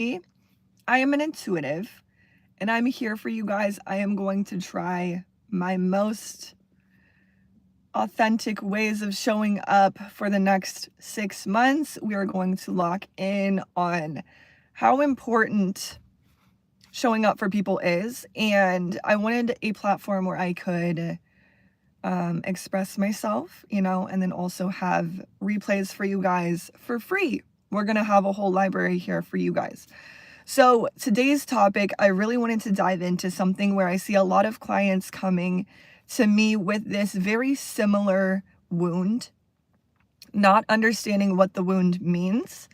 I am an intuitive, and I'm here for you guys. I am going to try my most authentic ways of showing up for the next 6 months. We are going to lock in on how important showing up for people is, and I wanted a platform where I could express myself, and then also have replays for you guys for free. We're going to have a whole library here for you guys. So today's topic, I really wanted to dive into something where I see a lot of clients coming to me with this very similar wound, not understanding what the wound means.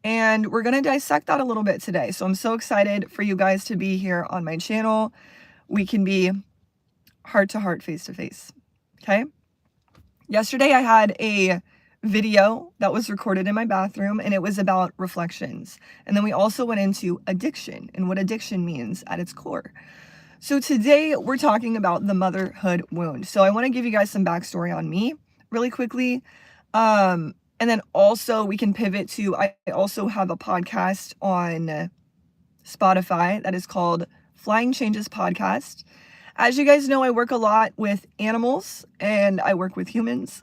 And we're going to dissect that a little bit today. So I'm so excited for you guys to be here on my channel. We can be heart to heart, face to face. Okay. Yesterday I had a video that was recorded in my bathroom, and it was about reflections. And then we also went into addiction and what addiction means at its core. So today we're talking about the motherhood wound. So I want to give you guys some backstory on me really quickly. And then also we can pivot to, I also have a podcast on Spotify that is called Flying Changes Podcast. As you guys know, I work a lot with animals and I work with humans.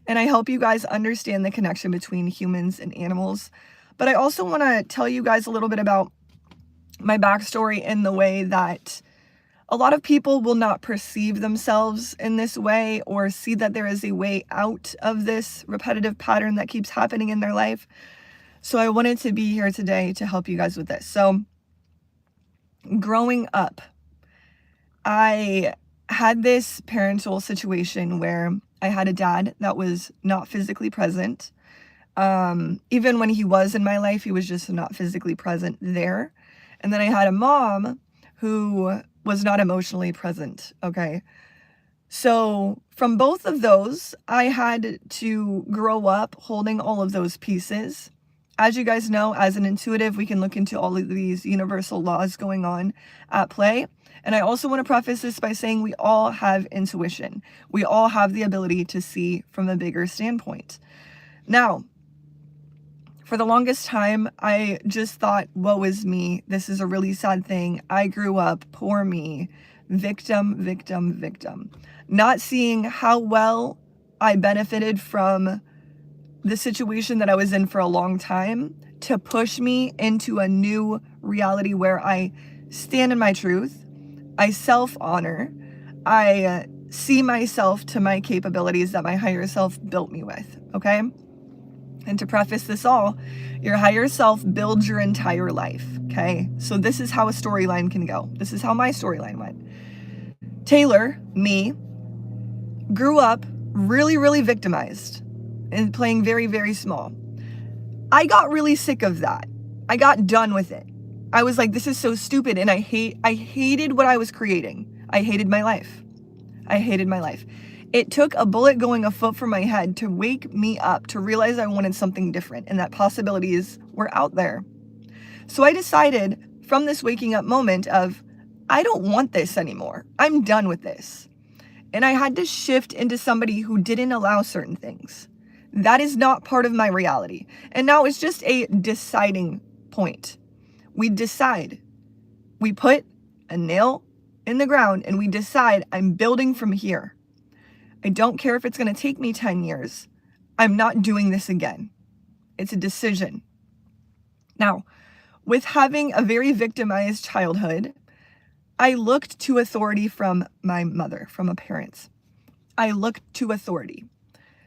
And I help you guys understand the connection between humans and animals. But I also want to tell you guys a little bit about my backstory in the way that a lot of people will not perceive themselves in this way or see that there is a way out of this repetitive pattern that keeps happening in their life. So I wanted to be here today to help you guys with this. So growing up, I had this parental situation where I had a dad that was not physically present. Even when he was in my life, he was just not physically present there. And then I had a mom who was not emotionally present. Okay. So from both of those, I had to grow up holding all of those pieces. As you guys know, as an intuitive, we can look into all of these universal laws going on at play. And I also want to preface this by saying we all have intuition. We all have the ability to see from a bigger standpoint. Now, for the longest time, I just thought, woe is me. This is a really sad thing. I grew up, poor me, victim, victim, victim. Not seeing how well I benefited from the situation that I was in for a long time to push me into a new reality where I stand in my truth. I self-honor. I see myself to my capabilities that my higher self built me with, okay? And to preface this all, your higher self builds your entire life, okay? So this is how a storyline can go. This is how my storyline went. Taylor, me, grew up really, really victimized and playing very, very small. I got really sick of that. I got done with it. I was like, this is so stupid, and I hated what I was creating. I hated my life. I hated my life. It took a bullet going a foot from my head to wake me up, to realize I wanted something different and that possibilities were out there. So I decided from this waking up moment of, I don't want this anymore. I'm done with this. And I had to shift into somebody who didn't allow certain things. That is not part of my reality. And now it's just a deciding point. We decide. We put a nail in the ground and we decide, I'm building from here. I don't care if it's going to take me 10 years. I'm not doing this again. It's a decision. Now, with having a very victimized childhood, I looked to authority from my mother, from my parents. I looked to authority.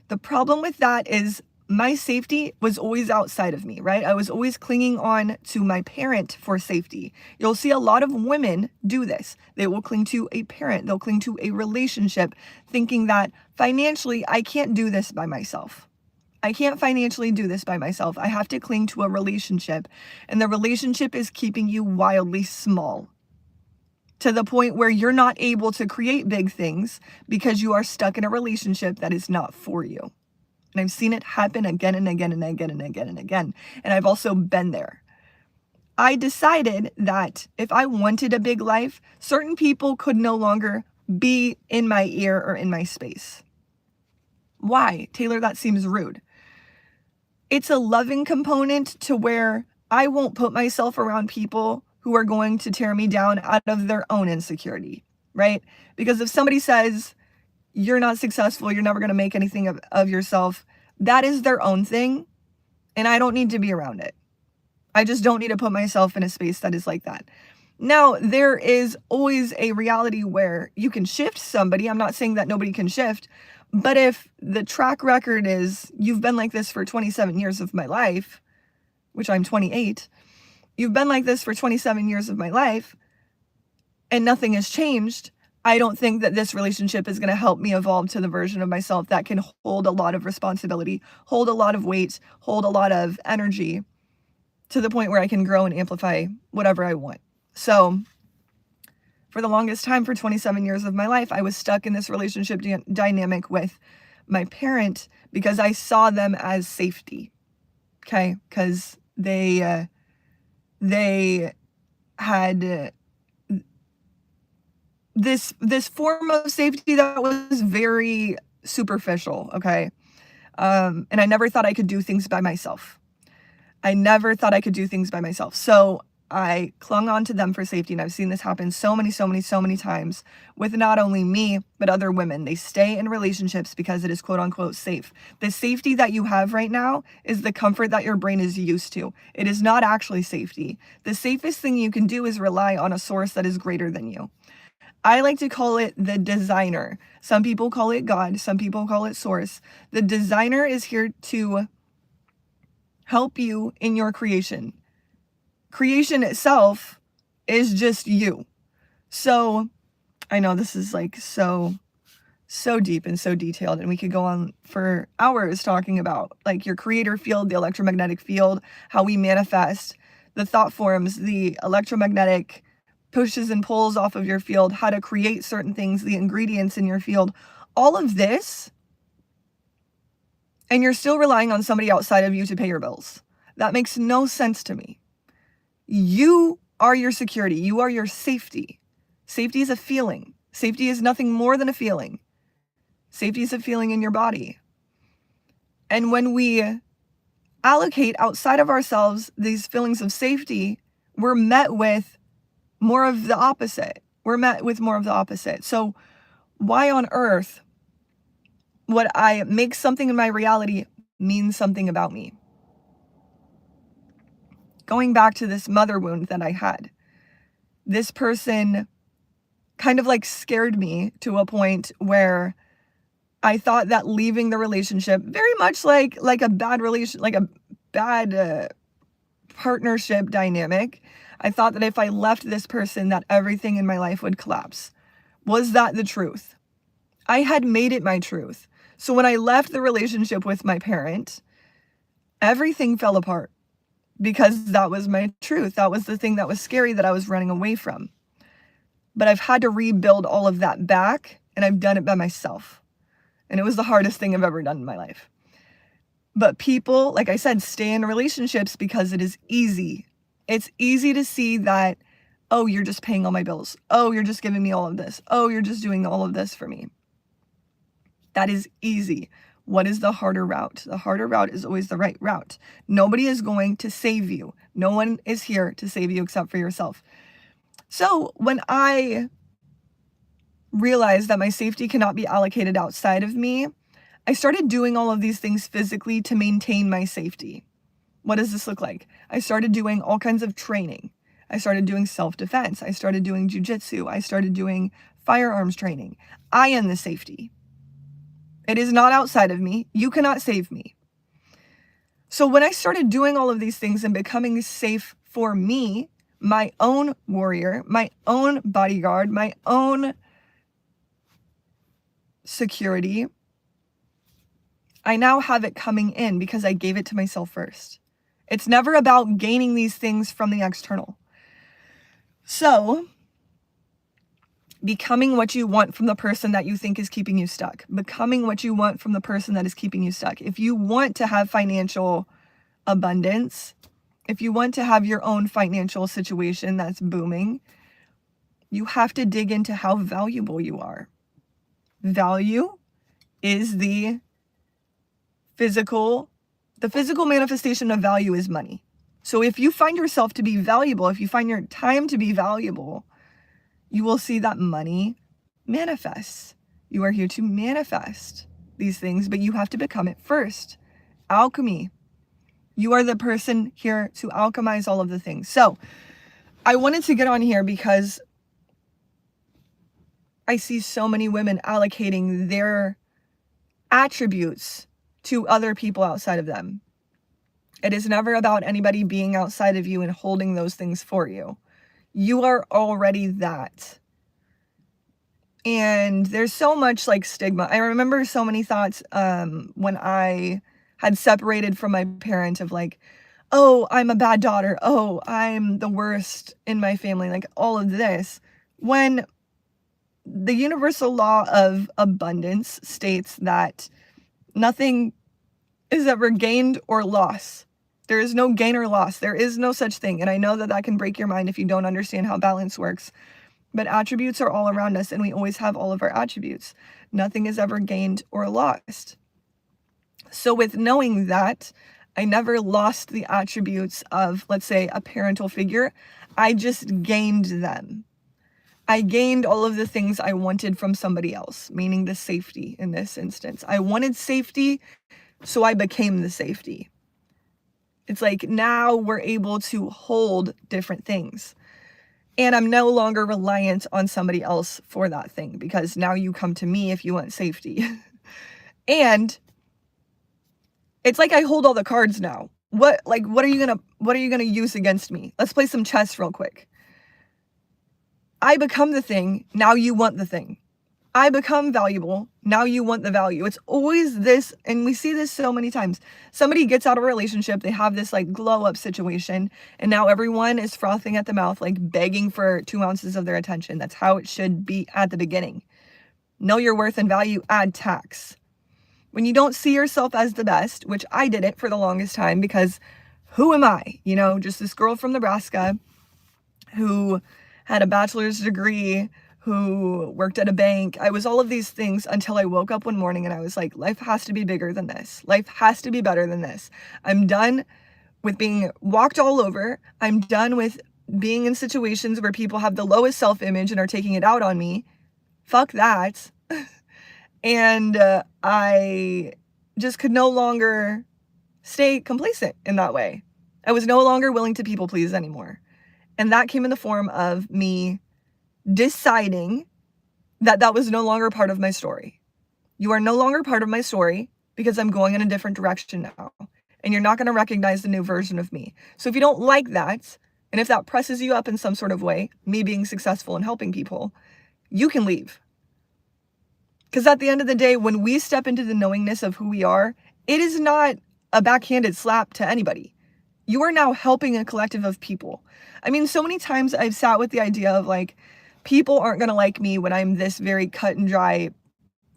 The problem with that is my safety was always outside of me, right? I was always clinging on to my parent for safety. You'll see a lot of women do this. They will cling to a parent. They'll cling to a relationship, thinking that financially, I can't do this by myself. I can't financially do this by myself. I have to cling to a relationship. And the relationship is keeping you wildly small, to the point where you're not able to create big things because you are stuck in a relationship that is not for you. And I've seen it happen again and again and again and again and again. And I've also been there. I decided that if I wanted a big life, certain people could no longer be in my ear or in my space. Why? Taylor, that seems rude. It's a loving component to where I won't put myself around people who are going to tear me down out of their own insecurity, right? Because if somebody says, you're not successful, you're never going to make anything of yourself, that is their own thing. And I don't need to be around it. I just don't need to put myself in a space that is like that. Now, there is always a reality where you can shift somebody. I'm not saying that nobody can shift, but if the track record is you've been like this for 27 years of my life, which I'm 28, you've been like this for 27 years of my life and nothing has changed, I don't think that this relationship is going to help me evolve to the version of myself that can hold a lot of responsibility, hold a lot of weight, hold a lot of energy to the point where I can grow and amplify whatever I want. So for the longest time, for 27 years of my life, I was stuck in this relationship dynamic with my parent because I saw them as safety. Okay, because they had this form of safety that was very superficial. Okay, and I never thought I could do things by myself. So I clung on to them for safety, and I've seen this happen so many times with not only me, but other women. They stay in relationships because it is quote unquote safe. The safety that you have right now is the comfort that your brain is used to. It is not actually safety. The safest thing you can do is rely on a source that is greater than you. I like to call it the designer. Some people call it God, some people call it source. The designer is here to help you in your creation. Creation itself is just you. So I know this is like so deep and so detailed, and we could go on for hours talking about like your creator field, the electromagnetic field, how we manifest, the thought forms, the electromagnetic pushes and pulls off of your field, how to create certain things, the ingredients in your field, all of this, and you're still relying on somebody outside of you to pay your bills. That makes no sense to me. You are your security. You are your safety. Safety is a feeling. Safety is nothing more than a feeling. Safety is a feeling in your body. And when we allocate outside of ourselves these feelings of safety, we're met with more of the opposite. So why on earth would I make something in my reality mean something about me? Going back to this mother wound that I had, this person kind of like scared me to a point where I thought that leaving the relationship, very much like a bad partnership dynamic, I thought that if I left this person, that everything in my life would collapse. Was that the truth? I had made it my truth. So when I left the relationship with my parent, everything fell apart. Because that was my truth. That was the thing that was scary that I was running away from. But I've had to rebuild all of that back, and I've done it by myself. And it was the hardest thing I've ever done in my life. But people, like I said, stay in relationships because it is easy. It's easy to see that, oh, you're just paying all my bills. Oh, you're just giving me all of this. Oh, you're just doing all of this for me. That is easy. What is the harder route? The harder route is always the right route. Nobody is going to save you. No one is here to save you except for yourself. So when I realized that my safety cannot be allocated outside of me, I started doing all of these things physically to maintain my safety. What does this look like? I started doing all kinds of training. I started doing self-defense. I started doing jujitsu. I started doing firearms training. I am the safety. It is not outside of me. You cannot save me. So when I started doing all of these things and becoming safe for me, my own warrior, my own bodyguard, my own security, I now have it coming in because I gave it to myself first. It's never about gaining these things from the external. So becoming what you want from the person that you think is keeping you stuck. Becoming what you want from the person that is keeping you stuck. If you want to have financial abundance, if you want to have your own financial situation that's booming, you have to dig into how valuable you are. Value is the physical manifestation of value is money. So if you find yourself to be valuable, if you find your time to be valuable, you will see that money manifests. You are here to manifest these things, but you have to become it first. Alchemy. You are the person here to alchemize all of the things. So I wanted to get on here because I see so many women allocating their attributes to other people outside of them. It is never about anybody being outside of you and holding those things for you. You are already that. And there's so much like stigma. I remember so many thoughts when I had separated from my parent of like, oh, I'm a bad daughter. Oh, I'm the worst in my family. Like all of this. When the universal law of abundance states that nothing is ever gained or lost. There is no gain or loss. There is no such thing. And I know that that can break your mind if you don't understand how balance works. But attributes are all around us, and we always have all of our attributes. Nothing is ever gained or lost. So with knowing that, I never lost the attributes of, let's say, a parental figure. I just gained them. I gained all of the things I wanted from somebody else, meaning the safety in this instance. I wanted safety, so I became the safety. It's like now we're able to hold different things. And I'm no longer reliant on somebody else for that thing, because now you come to me if you want safety. And it's like I hold all the cards now. What are you gonna use against me? Let's play some chess real quick. I become the thing, now you want the thing. I become valuable, now you want the value. It's always this, and we see this so many times. Somebody gets out of a relationship, they have this like glow up situation, and now everyone is frothing at the mouth, like begging for 2 ounces of their attention. That's how it should be at the beginning. Know your worth and value, add tax. When you don't see yourself as the best, which I didn't for the longest time, because who am I? You know, just this girl from Nebraska who had a bachelor's degree, who worked at a bank. I was all of these things until I woke up one morning and I was like, life has to be bigger than this. Life has to be better than this. I'm done with being walked all over. I'm done with being in situations where people have the lowest self-image and are taking it out on me. Fuck that. And I just could no longer stay complacent in that way. I was no longer willing to people please anymore. And that came in the form of me deciding that that was no longer part of my story. You are no longer part of my story because I'm going in a different direction now. And you're not going to recognize the new version of me. So if you don't like that, and if that presses you up in some sort of way, me being successful and helping people, you can leave. Because at the end of the day, when we step into the knowingness of who we are, it is not a backhanded slap to anybody. You are now helping a collective of people. I mean, so many times I've sat with the idea of like, people aren't going to like me when I'm this very cut and dry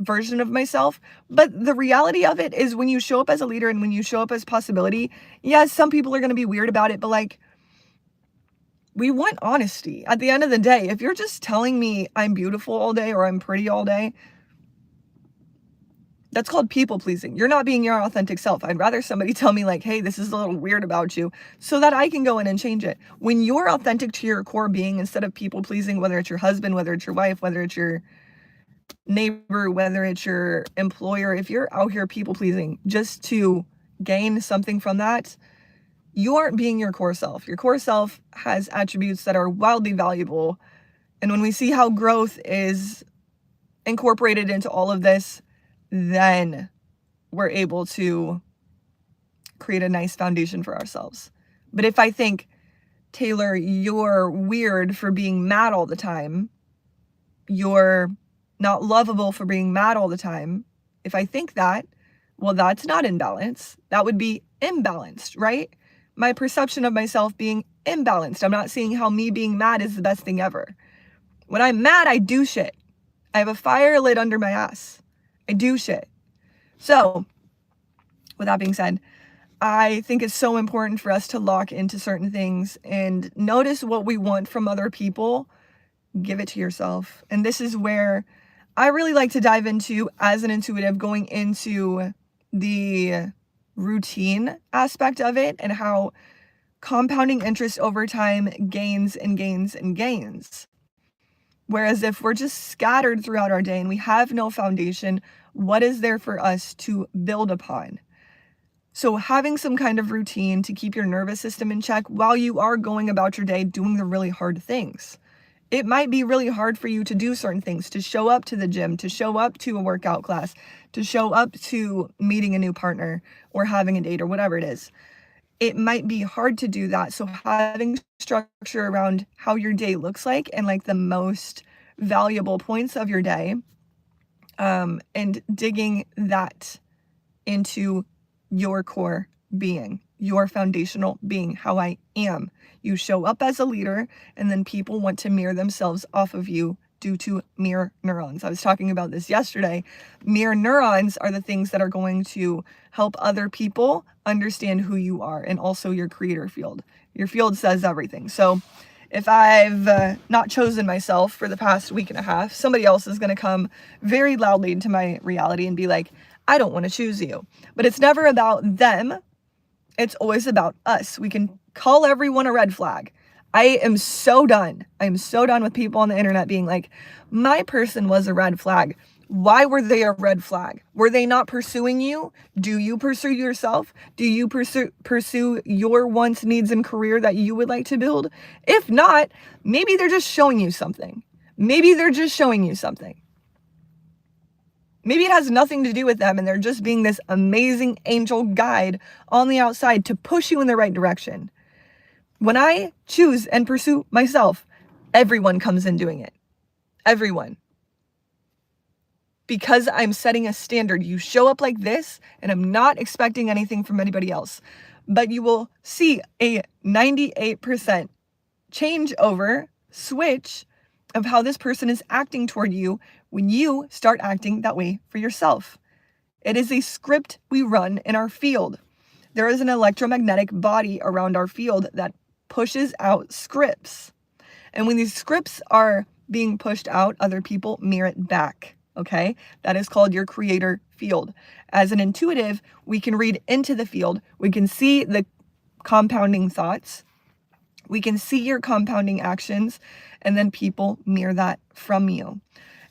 version of myself. But the reality of it is when you show up as a leader and when you show up as possibility, yes, some people are going to be weird about it, but like, we want honesty. At the end of the day, if you're just telling me I'm beautiful all day or I'm pretty all day, that's called people pleasing. You're not being your authentic self. I'd rather somebody tell me like, hey, this is a little weird about you, so that I can go in and change it. When you're authentic to your core being, instead of people pleasing, whether it's your husband, whether it's your wife, whether it's your neighbor, whether it's your employer, if you're out here people pleasing just to gain something from that, you aren't being your core self. Your core self has attributes that are wildly valuable. And when we see how growth is incorporated into all of this, then we're able to create a nice foundation for ourselves. But if I think, Taylor, you're weird for being mad all the time, you're not lovable for being mad all the time, if I think that, well, that's not in balance. That would be imbalanced, right? My perception of myself being imbalanced. I'm not seeing how me being mad is the best thing ever. When I'm mad, I do shit. I have a fire lit under my ass. I do shit. So, with that being said, I think it's so important for us to lock into certain things and notice what we want from other people. Give it to yourself. And this is where I really like to dive into, as an intuitive, going into the routine aspect of it and how compounding interest over time gains and gains and gains. Whereas if we're just scattered throughout our day and we have no foundation, what is there for us to build upon? So having some kind of routine to keep your nervous system in check while you are going about your day doing the really hard things. It might be really hard for you to do certain things, to show up to the gym, to show up to a workout class, to show up to meeting a new partner or having a date or whatever it is. It might be hard to do that. So having structure around how your day looks like and like the most valuable points of your day, and digging that into your core being, your foundational being, how I am. You show up as a leader, and then people want to mirror themselves off of you due to mirror neurons. I was talking about this yesterday. Mirror neurons are the things that are going to help other people understand who you are, and also your creator field. Your field says everything. So if I've not chosen myself for the past week and a half, somebody else is going to come very loudly into my reality and be like, I don't want to choose you. But it's never about them. It's always about us. We can call everyone a red flag. I am so done. I am so done with people on the internet being like, my person was a red flag. Why were they a red flag? Were they not pursuing you? Do you pursue yourself? Do you pursue your wants, needs, and career that you would like to build? If not, maybe they're just showing you something. Maybe they're just showing you something. Maybe it has nothing to do with them and they're just being this amazing angel guide on the outside to push you in the right direction. When I choose and pursue myself, everyone comes in doing it. Everyone. Because I'm setting a standard. You show up like this, and I'm not expecting anything from anybody else. But you will see a 98% changeover switch of how this person is acting toward you when you start acting that way for yourself. It is a script we run in our field. There is an electromagnetic body around our field that pushes out scripts. And when these scripts are being pushed out, other people mirror it back. Okay? That is called your creator field. As an intuitive, we can read into the field. We can see the compounding thoughts. We can see your compounding actions, and then people mirror that from you.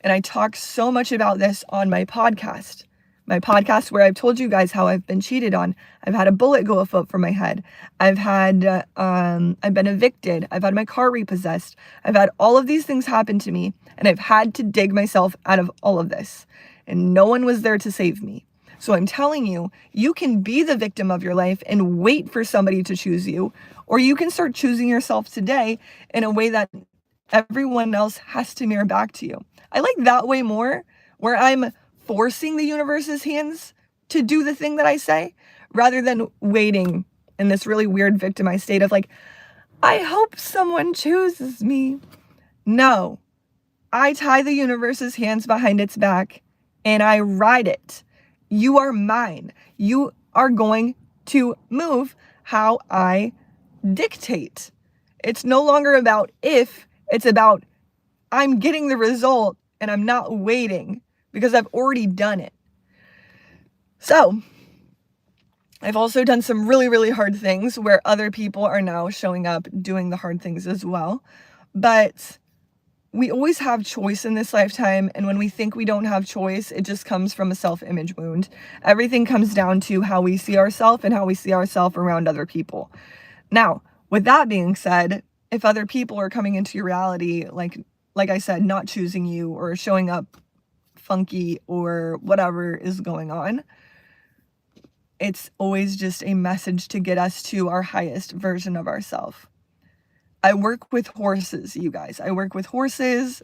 And I talk so much about this on my podcast. My podcast where I've told you guys how I've been cheated on. I've had a bullet go a foot from my head. I've been evicted. I've had my car repossessed. I've had all of these things happen to me, and I've had to dig myself out of all of this. And no one was there to save me. So I'm telling you, you can be the victim of your life and wait for somebody to choose you, or you can start choosing yourself today in a way that everyone else has to mirror back to you. I like that way more, where I'm forcing the universe's hands to do the thing that I say, rather than waiting in this really weird victimized state of like, I hope someone chooses me. No, I tie the universe's hands behind its back and I ride it. You are mine. You are going to move how I dictate. It's no longer about if, it's about I'm getting the result and I'm not waiting because I've already done it. So I've also done some really, really hard things where other people are now showing up doing the hard things as well. But we always have choice in this lifetime. And when we think we don't have choice, it just comes from a self-image wound. Everything comes down to how we see ourselves and how we see ourselves around other people. Now, with that being said, if other people are coming into your reality, like I said, not choosing you or showing up funky or whatever is going on, it's always just a message to get us to our highest version of ourselves. I work with horses, you guys. I work with horses.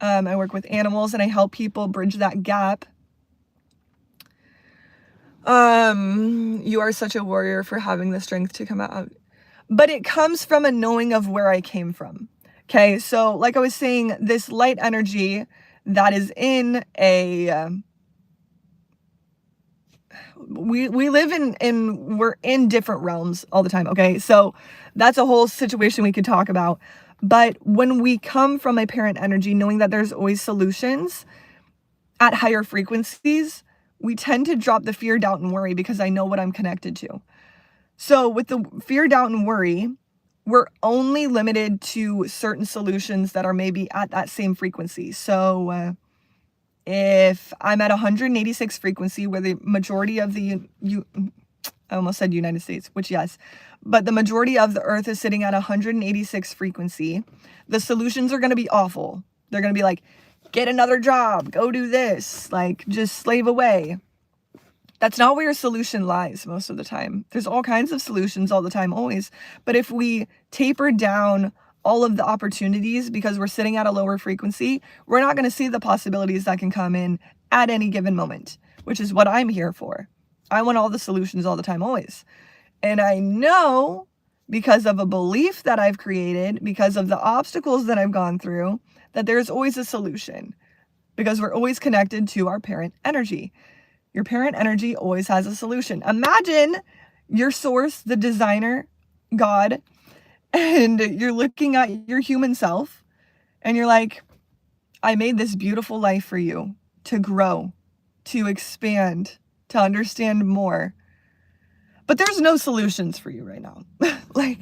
I work with animals, and I help people bridge that gap. You are such a warrior for having the strength to come out. But it comes from a knowing of where I came from. Okay, so like I was saying, this light energy that is in a we live in we're in different realms all the time. Okay, so that's a whole situation we could talk about. But when we come from a parent energy, knowing that there's always solutions at higher frequencies, we tend to drop the fear, doubt, and worry because I know what I'm connected to. So with the fear, doubt, and worry, we're only limited to certain solutions that are maybe at that same frequency. So if I'm at 186 frequency, where the majority of I almost said United States, which yes, but the majority of the earth is sitting at 186 frequency, the solutions are going to be awful. They're going to be like, get another job, go do this, like just slave away. That's not where your solution lies most of the time. There's all kinds of solutions all the time, always. But if we taper down all of the opportunities because we're sitting at a lower frequency, we're not going to see the possibilities that can come in at any given moment, which is what I'm here for. I want all the solutions all the time, always. And I know, because of a belief that I've created, because of the obstacles that I've gone through, that there's always a solution, because we're always connected to our parent energy. Your parent energy always has a solution. Imagine your source, the designer, God, and you're looking at your human self and you're like, I made this beautiful life for you to grow, to expand, to understand more. But there's no solutions for you right now. Like,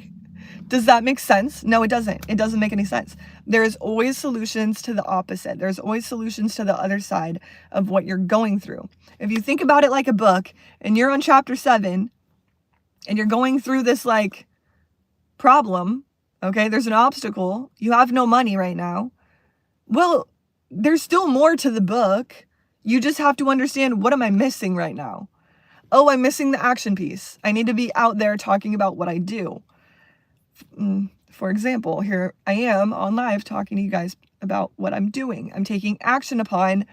does that make sense? No, it doesn't. It doesn't make any sense. There's always solutions to the opposite. There's always solutions to the other side of what you're going through. If you think about it like a book and you're on chapter 7 and you're going through this like problem, okay, there's an obstacle, you have no money right now. Well, there's still more to the book. You just have to understand, what am I missing right now? Oh, I'm missing the action piece. I need to be out there talking about what I do. For example, here I am on live talking to you guys about what I'm doing. I'm taking action upon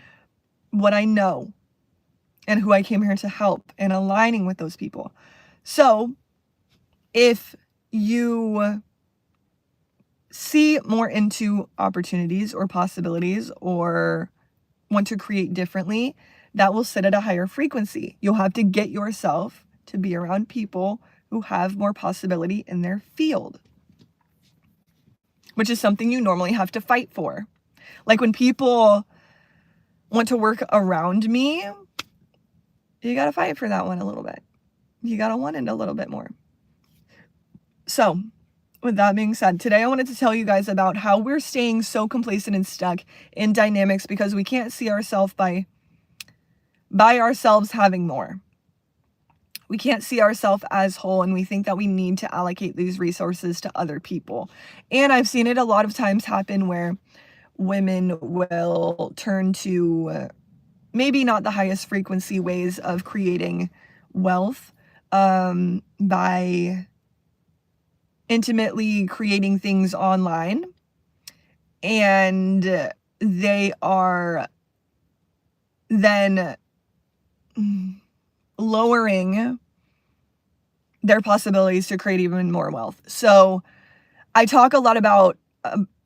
what I know and who I came here to help, and aligning with those people. So if you see more into opportunities or possibilities or want to create differently, that will sit at a higher frequency. You'll have to get yourself to be around people who have more possibility in their field, which is something you normally have to fight for. Like when people want to work around me, you got to fight for that one a little bit. You got to want it a little bit more. So with that being said, today I wanted to tell you guys about how we're staying so complacent and stuck in dynamics because we can't see ourselves by ourselves having more. We can't see ourselves as whole, and we think that we need to allocate these resources to other people. And I've seen it a lot of times happen where women will turn to maybe not the highest frequency ways of creating wealth by intimately creating things online, and they are then lowering their possibilities to create even more wealth. So I talk a lot about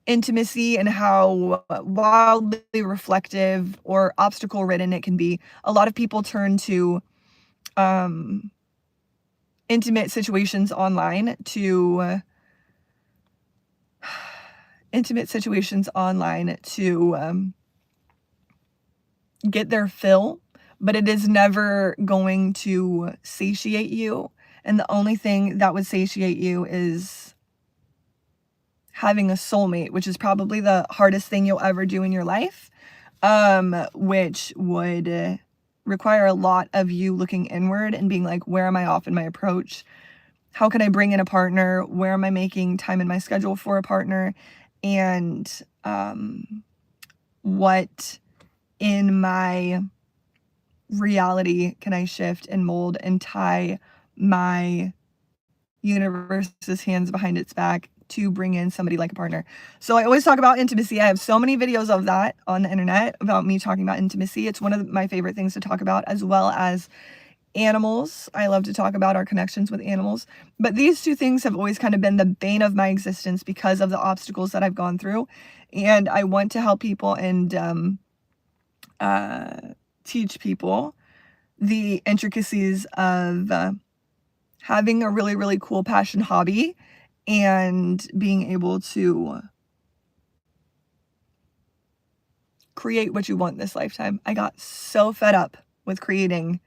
intimacy and how wildly reflective or obstacle ridden it can be. A lot of people turn to intimate situations online to get their fill, but it is never going to satiate you. And the only thing that would satiate you is having a soulmate, which is probably the hardest thing you'll ever do in your life, which would require a lot of you looking inward and being like, where am I off in my approach? How can I bring in a partner? Where am I making time in my schedule for a partner? And what in my reality can I shift and mold and tie my universe's hands behind its back to bring in somebody like a partner? So I always talk about intimacy. I have so many videos of that on the internet about me talking about intimacy. It's one of my favorite things to talk about, as well as animals. I love to talk about our connections with animals. But these two things have always kind of been the bane of my existence because of the obstacles that I've gone through. And I want to help people and teach people the intricacies of having a really, really cool passion hobby and being able to create what you want this lifetime. I got so fed up with creating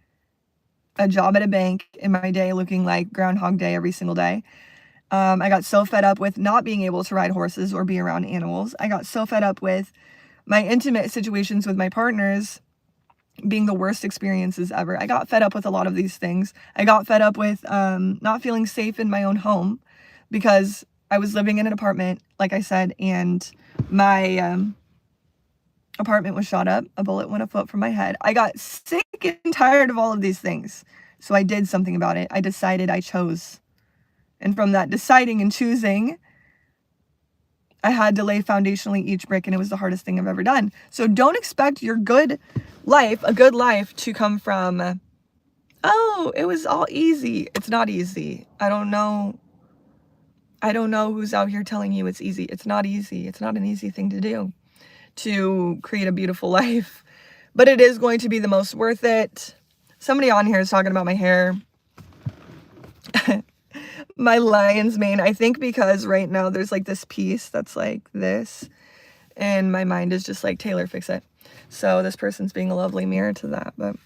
a job at a bank in my day looking like Groundhog Day every single day. I got so fed up with not being able to ride horses or be around animals. I got so fed up with my intimate situations with my partners being the worst experiences ever. I got fed up with a lot of these things. I got fed up with not feeling safe in my own home because I was living in an apartment, like I said, and my apartment was shot up. A bullet went a foot from my head. I got sick and tired of all of these things. So I did something about it. I decided, I chose. And from that deciding and choosing, I had to lay foundationally each brick, and it was the hardest thing I've ever done. So don't expect your good life, a good life, to come from, oh, it was all easy. It's not easy. I don't know who's out here telling you it's easy. It's not easy. It's not an easy thing to do, to create a beautiful life. But it is going to be the most worth it. Somebody on here is talking about my hair. My lion's mane, I think because right now there's like this piece that's like this, and my mind is just like, Taylor, fix it. So this person's being a lovely mirror to that, but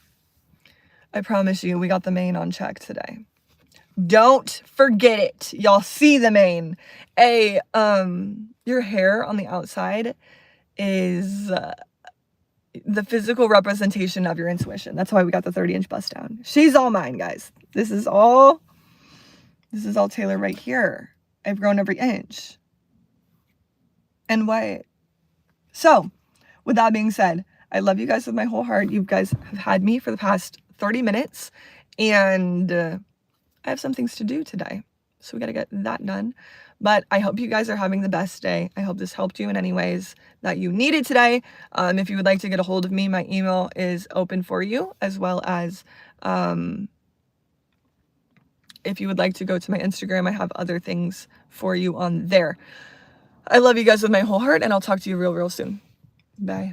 I promise you, we got the mane on check today. Don't forget it. Y'all see the mane. Your hair on the outside is the physical representation of your intuition. That's why we got the 30-inch bust down. She's all mine, guys. This is all Taylor right here. I've grown every inch. And what? So, with that being said, I love you guys with my whole heart. You guys have had me for the past 30 minutes, and I have some things to do today. So we got to get that done. But I hope you guys are having the best day. I hope this helped you in any ways that you needed today. If you would like to get a hold of me, my email is open for you, as well as if you would like to go to my Instagram, I have other things for you on there. I love you guys with my whole heart, and I'll talk to you real soon. Bye.